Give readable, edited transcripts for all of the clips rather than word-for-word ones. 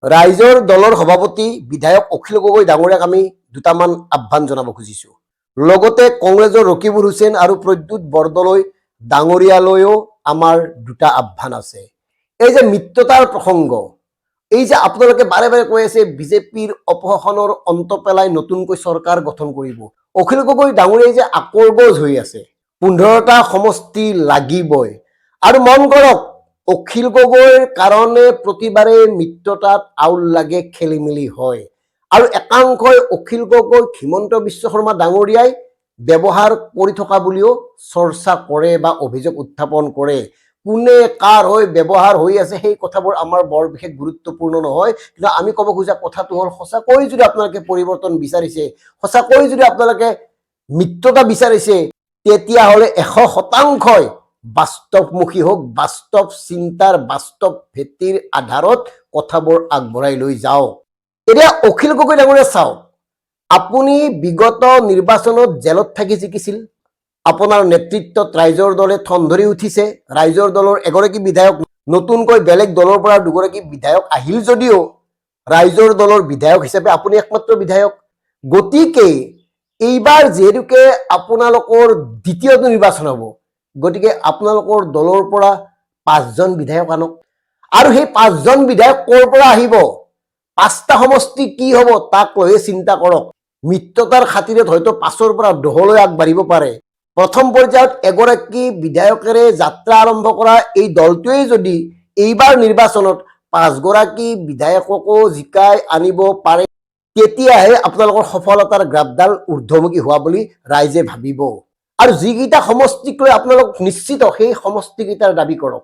ৰাইজৰ দলৰ সভাপতি বিধায়ক অখিল গগৈ ডাঙৰীয়াক আমি দুটামান আহ্বান জনাব খুজিছো। লগতে কংগ্ৰেছৰ ৰকিবুল হুছেইন আৰু প্ৰদ্যুৎ বৰদলৈ ডাঙৰীয়ালৈও আমাৰ দুটা আহ্বান আছে। এই যে মিত্ৰতাৰ প্ৰসংগ, এই যে আপোনালোকে বাৰে বাৰে কৈ আছে বিজেপিৰ অপশাসনৰ অন্ত পেলাই নতুনকৈ চৰকাৰ গঠন কৰিব, অখিল গগৈ ডাঙৰীয়াই যে আকৰ্বজ হৈ আছে 15টা সমষ্টি লাগিবই। আৰু মন কৰক, অখিল গগৈৰ কাৰণে প্ৰতিবাৰে মিত্ৰতাত আউল লাগে, খেলি মেলি হয়। আৰু একাংশই অখিল গগৈ হিমন্ত বিশ্ব শৰ্মা ডাঙৰীয়াই ব্যৱহাৰ কৰি থকা বুলিও চৰ্চা কৰে বা অভিযোগ উত্থাপন কৰে। কোনে কাৰ হৈ ব্যৱহাৰ হৈ আছে সেই কথাবোৰ আমাৰ বৰ বিশেষ গুৰুত্বপূৰ্ণ নহয়, কিন্তু আমি ক'ব খোজা কথাটো হ'ল, সঁচাকৈ যদি আপোনালোকে পৰিৱৰ্তন বিচাৰিছে, সঁচাকৈ যদি আপোনালোকে মিত্ৰতা বিচাৰিছে, তেতিয়াহ'লে 100% বাস্তৱমুখী হওক, বাস্তৱ চিন্তাৰ বাস্তৱ ভেটিৰ আধাৰত কথাবোৰ আগবঢ়াই লৈ যাওক। এতিয়া অখিল গগৈ ডাঙৰীয়া চাওক, আপুনি বিগত নিৰ্বাচনত জেলত থাকি জিকিছিল। আপোনাৰ নেতৃত্বত ৰাইজৰ দলে ঠন ধৰি উঠিছে। ৰাইজৰ দলৰ এগৰাকী বিধায়ক, নতুনকৈ বেলেগ দলৰ পৰা দুগৰাকী বিধায়ক আহিল যদিও ৰাইজৰ দলৰ বিধায়ক হিচাপে আপুনি একমাত্ৰ বিধায়ক। গতিকে এইবাৰ যিহেতুকে আপোনালোকৰ দ্বিতীয়টো নিৰ্বাচন হ'ব, গতিকে আপোনালোকৰ দলৰ পৰা 5জন বিধায়ক আনক। আৰু সেই 5জন বিধায়ক ক'ৰ পৰা আহিব, 5টা সমষ্টি কি হ'ব তাক লৈহে চিন্তা কৰক। মিত্ৰতাৰ খাতিৰত হয়তো 5ৰ পৰা 10লৈ আগবাঢ়িব পাৰে। প্ৰথম পৰ্যায়ত এগৰাকী বিধায়কেৰে যাত্ৰা আৰম্ভ কৰা এই দলটোৱে যদি এইবাৰ নিৰ্বাচনত 5গৰাকী বিধায়ককো জিকাই আনিব পাৰে, তেতিয়াহে আপোনালোকৰ সফলতাৰ গ্ৰাফডাল ঊৰ্ধ্বমুখী হোৱা বুলি ৰাইজে ভাবিব। আৰু যিকেইটা সমষ্টিক লৈ আপোনালোক নিশ্চিত, সেই সমষ্টিকেইটাৰ দাবী কৰক।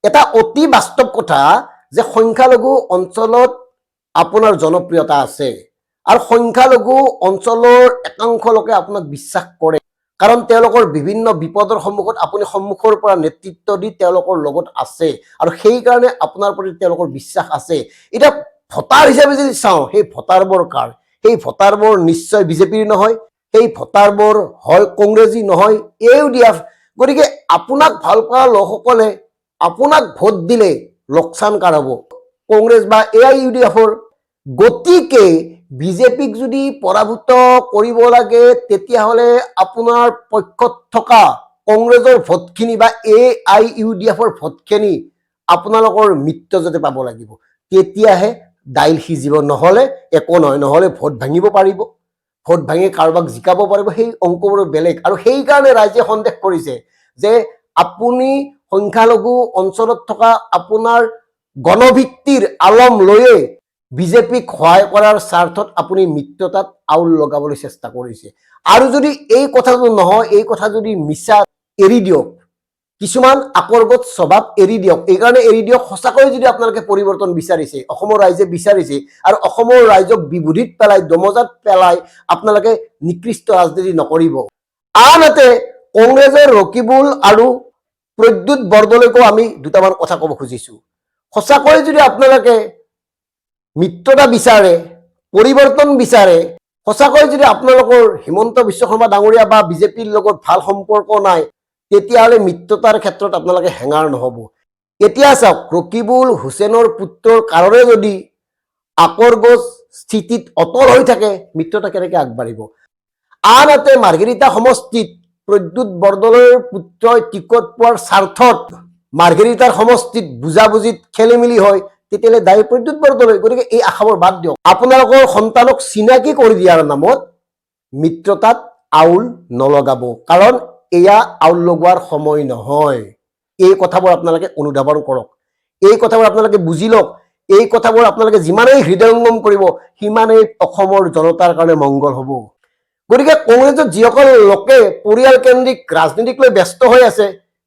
এটা অতি বাস্তৱ কথা যে সংখ্যালঘু অঞ্চলত আপোনাৰ জনপ্ৰিয়তা আছে, আৰু সংখ্যালঘু অঞ্চলৰ একাংশ লোকে আপোনাক বিশ্বাস কৰে, কাৰণ তেওঁলোকৰ বিভিন্ন বিপদৰ সন্মুখত আপুনি সন্মুখৰ পৰা নেতৃত্ব দি তেওঁলোকৰ লগত আছে, আৰু সেইকাৰণে আপোনাৰ প্ৰতি তেওঁলোকৰ বিশ্বাস আছে। এতিয়া ভোটাৰ হিচাপে যদি চাওঁ, সেই ভোটাৰবোৰ কাৰ? সেই ভোটাৰবোৰ নিশ্চয় বিজেপিৰ নহয়, সেই ভোটাৰবোৰ হয় কংগ্ৰেছী, নহয় AUDF। গতিকে আপোনাক ভাল পোৱা লোকসকলে আপোনাক ভোট দিলে লোকচান কাৰ হ'ব? কংগ্ৰেছ বা AIUDFৰ। গতিকে বিজেপিক যদি পৰাভূত কৰিব লাগে, তেতিয়াহ'লে আপোনাৰ পক্ষত থকা কংগ্ৰেছৰ ভোটখিনি বা AIUDFৰ ভোটখিনি আপোনালোকৰ মিত্ৰজোঁটে পাব লাগিব, তেতিয়াহে দাইল সিজিব। নহ'লে একো নহয়, নহ'লে ভোট ভাঙিব পাৰিব, ভোট ভাঙি কাৰোবাক জিকাব পাৰিব, সেই অংকবোৰ বেলেগ। আৰু সেইকাৰণে ৰাইজে সন্দেহ কৰিছে যে আপুনি সংখ্যালঘু অঞ্চলত থকা আপোনাৰ গণভিত্তিৰ আলম লৈয়ে বিজেপিক সহায় কৰাৰ স্বাৰ্থত আপুনি মিত্ৰতাত আউল লগাবলৈ চেষ্টা কৰিছে। আৰু যদি এই কথাটো নহয়, এই কথা যদি মিছা, এৰি দিয়ক। কিছুমান আকৰ্বত স্বভাৱ এৰি দিয়ক। এইকাৰণে এৰি দিয়ক, সঁচাকৈ যদি আপোনালোকে পৰিৱৰ্তন বিচাৰিছে, অসমৰ ৰাইজে বিচাৰিছে, আৰু অসমৰ ৰাইজক বিভূতিত পেলাই, দমজাত পেলাই আপোনালোকে নিকৃষ্ট ৰাজনীতি নকৰিব। আনহাতে কংগ্ৰেছৰ ৰকিবুল আৰু প্ৰদ্যুৎ বৰদলৈকো আমি দুটামান কথা ক'ব খুজিছো। সঁচাকৈ যদি আপোনালোকে মিত্ৰতা বিচাৰে, পৰিৱৰ্তন বিচাৰে, সঁচাকৈ যদি আপোনালোকৰ হিমন্ত বিশ্ব শৰ্মা ডাঙৰীয়া বা বিজেপিৰ লগত ভাল সম্পৰ্ক নাই, তেতিয়াহ'লে মিত্ৰতাৰ ক্ষেত্ৰত আপোনালোকে হেঙাৰ নহ'ব। এতিয়া চাওক, ৰকিবুল হুছেইনৰ পুত্ৰৰ কাৰণে যদি আকৰগজ স্থিতিত অটল হৈ থাকে, মিত্ৰতা কেনেকৈ আগবাঢ়িব? আনহাতে মাৰ্ঘেৰিটা সমষ্টিত প্ৰদ্যুৎ বৰদলৈৰ পুত্ৰই টিকট পোৱাৰ স্বাৰ্থত মাৰ্ঘেৰিটাৰ সমষ্টিত বুজাবুজিত খেলি মেলি হয়, তেতিয়াহ'লে দায়ী প্ৰদ্যুৎ বৰদলৈ। গতিকে এই আশাবোৰ বাদ দিয়ক। আপোনালোকৰ সন্তানক চিনাকি কৰি দিয়াৰ নামত মিত্ৰতাত আউল নলগাব, কাৰণ এয়া আউল লগোৱাৰ সময় নহয়। এই কথাবোৰ আপোনালোকে অনুধাৱন কৰক, এই কথাবোৰ আপোনালোকে বুজি লওক। এই কথাবোৰ আপোনালোকে যিমানেই হৃদয়ংগম কৰিব, সিমানেই অসমৰ জনতাৰ কাৰণে মংগল হ'ব। গতিকে কংগ্ৰেছত যিসকল লোকে পৰিয়ালকেন্দ্ৰিক ৰাজনীতিক লৈ ব্যস্ত হৈ আছে,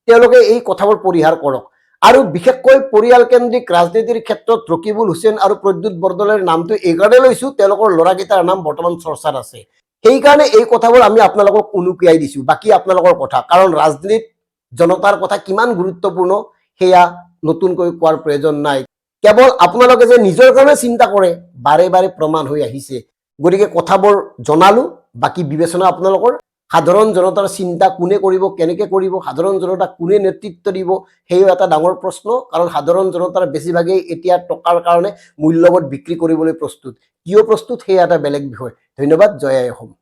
তেওঁলোকে এই কথাবোৰ পৰিহাৰ কৰক। আৰু বিশেষকৈ পৰিয়ালকেন্দ্ৰিক ৰাজনীতিৰ ক্ষেত্ৰত ৰকিবুল হুছেইন আৰু প্ৰদ্যুৎ বৰদলৈৰ নামটো এইকাৰণে লৈছো, তেওঁলোকৰ ল'ৰাকেইটাৰ নাম বৰ্তমান চৰ্চাত আছে। সেইকাৰণে এই কথাবোৰ আমি আপোনালোকক উনুকিয়াই দিছো। বাকী আপোনালোকৰ কথা, কাৰণ ৰাজনীতিত জনতাৰ কথা কিমান গুৰুত্বপূৰ্ণ সেয়া নতুনকৈ কোৱাৰ প্ৰয়োজন নাই। কেৱল আপোনালোকে যে নিজৰ কাৰণে চিন্তা কৰে, বাৰে বাৰে প্ৰমাণ হৈ আহিছে। গতিকে কথাবোৰ জনালো, বাকী বিবেচনা আপোনালোকৰ। সাধাৰণ জনতাৰ চিন্তা কোনে কৰিব, কেনেকৈ কৰিব, সাধাৰণ জনতাক কোনে নেতৃত্ব দিব, সেয়াও এটা ডাঙৰ প্ৰশ্ন। কাৰণ সাধাৰণ জনতাৰ বেছিভাগেই এতিয়া টকাৰ কাৰণে মূল্যবোধ বিক্ৰী কৰিবলৈ প্ৰস্তুত। কিয় প্ৰস্তুত সেয়া এটা বেলেগ বিষয়। ধন্যবাদ। জয় আই অসম।